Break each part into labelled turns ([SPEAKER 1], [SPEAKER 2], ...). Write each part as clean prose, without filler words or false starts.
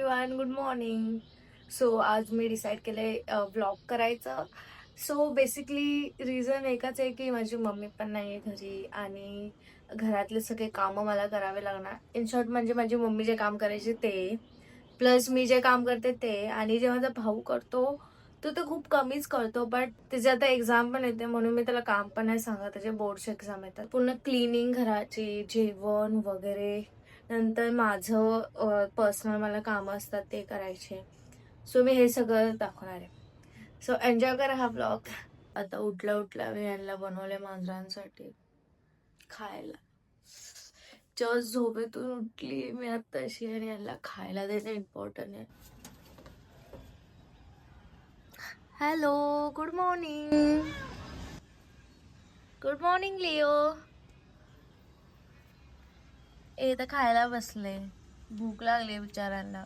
[SPEAKER 1] Everyone, good morning. So आज मी decide केलंय vlog करायचं. सो बेसिकली रिझन एकच आहे की माझी मम्मी पण नाही आहे घरी आणि घरातले सगळे कामं मला करावे लागणार. इन शॉर्ट म्हणजे माझी मम्मी जे काम करायचे ते प्लस मी जे काम करते ते, आणि जे माझा भाऊ करतो तो तर खूप कमीच करतो. बट त्याची आता एक्झाम पण येते म्हणून मी त्याला काम पण नाही सांगत. त्याचे बोर्डचे एक्झाम येतात. पूर्ण क्लिनिंग घराची, जेवण वगैरे, नंतर माझं पर्सनल मला कामं असतात ते करायचे. सो मी हे सगळं दाखवणार आहे. सो एन्जॉय करा हा ब्लॉग. आता उठल्या उठल्या मी यांना बनवले मांजरांसाठी खायला. जस्ट झोपेतून उठली मी आत्ताशी आणि यांना खायला देणं इम्पॉर्टंट आहे. Hello, good morning. Good morning Leo. तर खायला बसले. भूक लागली बिचाऱ्यांना.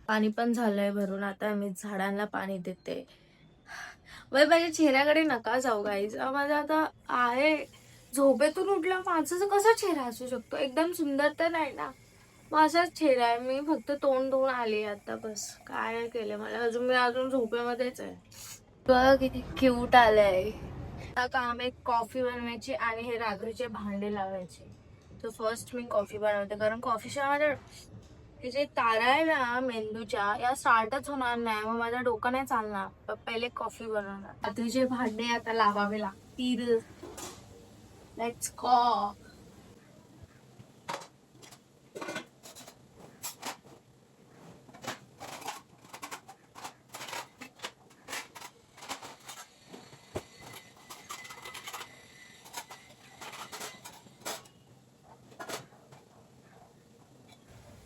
[SPEAKER 1] पाणी पण झालंय भरून. आता मी झाडांना पाणी देते. बाई माझ्या चेहऱ्याकडे नका जाऊ गाईज. माझा आता आहे झोपेतून उठला माझा कसा चेहरा असू शकतो? एकदम सुंदर तर नाही ना. माझाच चेहरा आहे. मी फक्त तोंड धुवून आली आता, बस. काय केलं मला? मी अजून झोपेमध्येच आहे. बघ किती क्यूट आलंय. आता काम आहे कॉफी बनवायची आणि हे रात्रीचे भांडे लावायचे. तर फर्स्ट मी कॉफी बनवते, कारण कॉफीच्या माझ्या हे जे तारा आहे ना मेंदूच्या, या स्टार्टच होणार नाही. मग माझं डोकं नाही चालणार. पहिले कॉफी बनवणार. रात्रीचे भांडे आता लावावे लागतील. Let's go.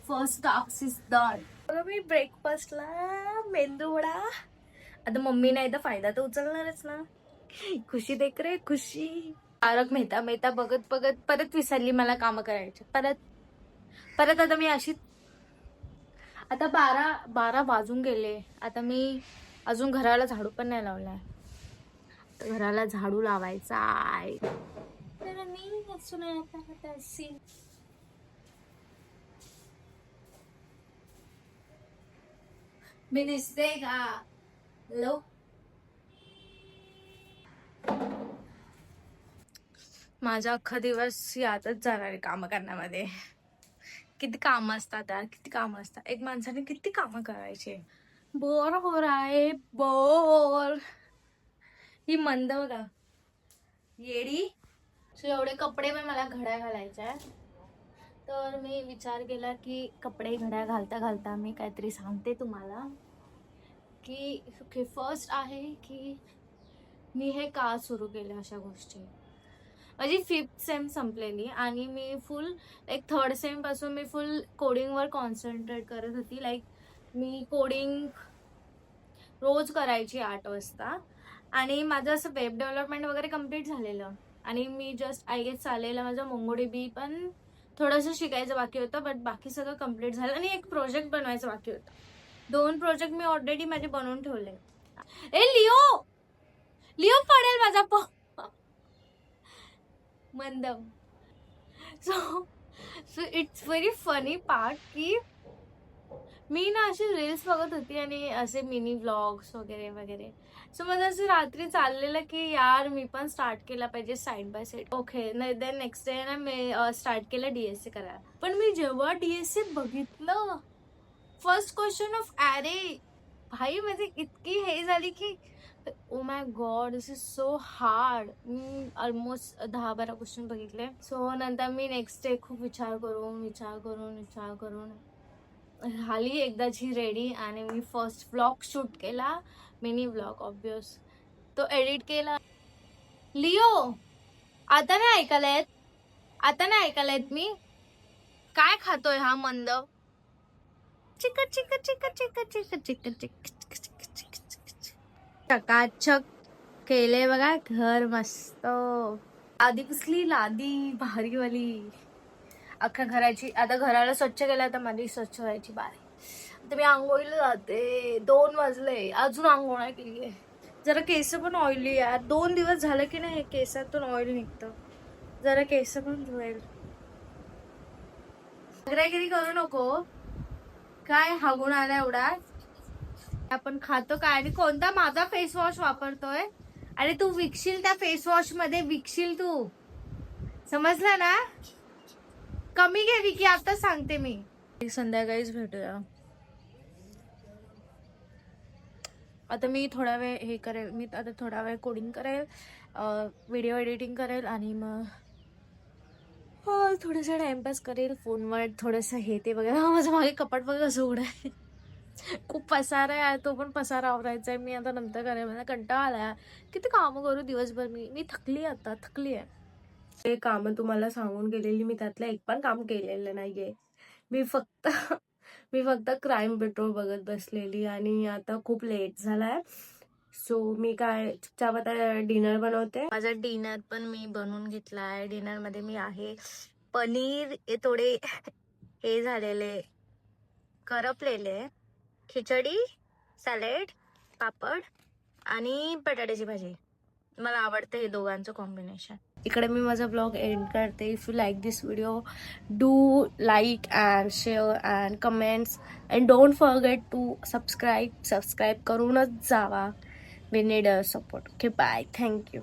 [SPEAKER 1] First task is done. मी ब्रेकफास्टला मेंदू वडा. आता मम्मी नाही तर फायदा तर उचलणारच ना. खुशी देख रे खुशी. तारक मेहता मेहता बघत बघत परत विसरली मला काम करायचे. परत आता मी अशी. आता 12 वाजून गेले. आता मी अजून घराला झाडू पण नाही लावलाय. घराला झाडू लावायचा आहे. तर मी असून आता मी दिसते का? हॅलो. माझा अख्खा दिवस यातच जाणार आहे काम करण्यामध्ये. किती काम असतात यार, किती काम असतात. एक माणसाने किती काम करायचे. बोर हो रहा है, बोर. ही मंद बघा येडी. सो एवढे कपडे पण मला घड्या घालायच्या. तर मी विचार केला की कपडे घड्या घालता घालता मी काहीतरी सांगते तुम्हाला की ओके. फर्स्ट आहे की मी हे का सुरू केलं. अशा गोष्टी माझी 5th सेम संपलेली आणि मी फुल थर्ड सेम पासून मी फुल कोडिंगवर कॉन्सन्ट्रेट करत होती. मी कोडिंग रोज करायची 8 वाजता आणि माझं असं वेब डेव्हलपमेंट वगैरे कम्प्लीट झालेलं. आणि मी जस्ट आय गेस चाललेलं माझं MongoDB पण थोडंसं शिकायचं बाकी होतं. बट बाकी सगळं कम्प्लीट झालं आणि एक प्रोजेक्ट बनवायचं बाकी होतं. 2 प्रोजेक्ट मी ऑलरेडी माझे बनवून ठेवले. लिओ लिओ पडेल माझा मंदम. So it's very funny part की मी ना अशी रील्स बघत होती आणि असे मिनी व्लॉग्स वगैरे वगैरे. सो माझं असं रात्री चाललेलं की यार मी पण स्टार्ट केला पाहिजे side by side. Okay. Then next day ना मी स्टार्ट केलं DSA करायला. पण मी जेव्हा DSA बघितलं फर्स्ट क्वेश्चन ऑफ अरे भाई माझी इतकी हे झाली की oh my God this is so hard. Me almost 10-12 question बघितले. सो नंतर मी नेक्स्ट डे खूप विचार करून झाली एकदाची रेडी आणि मी फर्स्ट व्लॉग शूट केला. Mini vlog obvious. तो एडिट केला. लिओ आता नाही ऐकायला येत मी काय खातोय हा मंद. चिकट चिकट चिकट चिकट चिकट चिकट चिकट चकाचक केले बघा घर मस्त. आधी कसली लादी भारीवाली अख्ख्या घराची. आता घराला स्वच्छ केलं तर माझी स्वच्छ व्हायची बारी. आता मी आंघोळीला जाते. 2 वाजले अजून आंघोळ नाही केली आहे. जरा केस पण ऑइली यार. 2 दिवस झालं की नाही केसातून ऑइल निघतं. जरा केस पण धुवेल. आग्रागिरी करू नको. काय हागून आला एवढा. आपण खातो काय आणि कोणता माझा फेस वॉश वापरतोय आणि तू विकशील त्या फेस वॉश मध्ये विकशील तू, समजलं ना. कमी घे विकी, आता सांगते मी. संध्याकाळीच भेटूया. आता मी थोडा वेळ हे करेल, मी आता थोडा वेळ कोडिंग करेल, व्हिडिओ एडिटिंग करेल आणि मग थोडासा टाइमपास करेल फोनवर, थोडंसं हे ते वगैरे. माझं मागे कपाट बघा कसं उघडं आहे. खूप पसारा आहे, तो पण पसारा आवरायचा आहे. मी आता नंतर करेल, मला कंटाळा आला. किती कामं करू दिवसभर. मी थकली, आता थकली आहे. ते कामं तुम्हाला सांगून गेलेली, मी त्यातलं एक पण काम केलेलं नाहीये. मी फक्त मी फक्त क्राईम पेट्रोल बघत बसलेली आणि आता खूप लेट झालाय. सो मी काय चुपचाप आता डिनर बनवते. माझा डिनर पण मी बनवून घेतलाय. डिनर मध्ये मी आहे पनीर थोडे हे झालेले करपलेले, खिचडी, सॅलेड, पापड आणि बटाट्याची भाजी. मला आवडतं हे दोघांचं कॉम्बिनेशन. इकडे मी माझा ब्लॉग एंड करते. If you like this video, do like and share and comments and don't forget to subscribe करूनच जावा. We need a support. Okay, bye, thank you.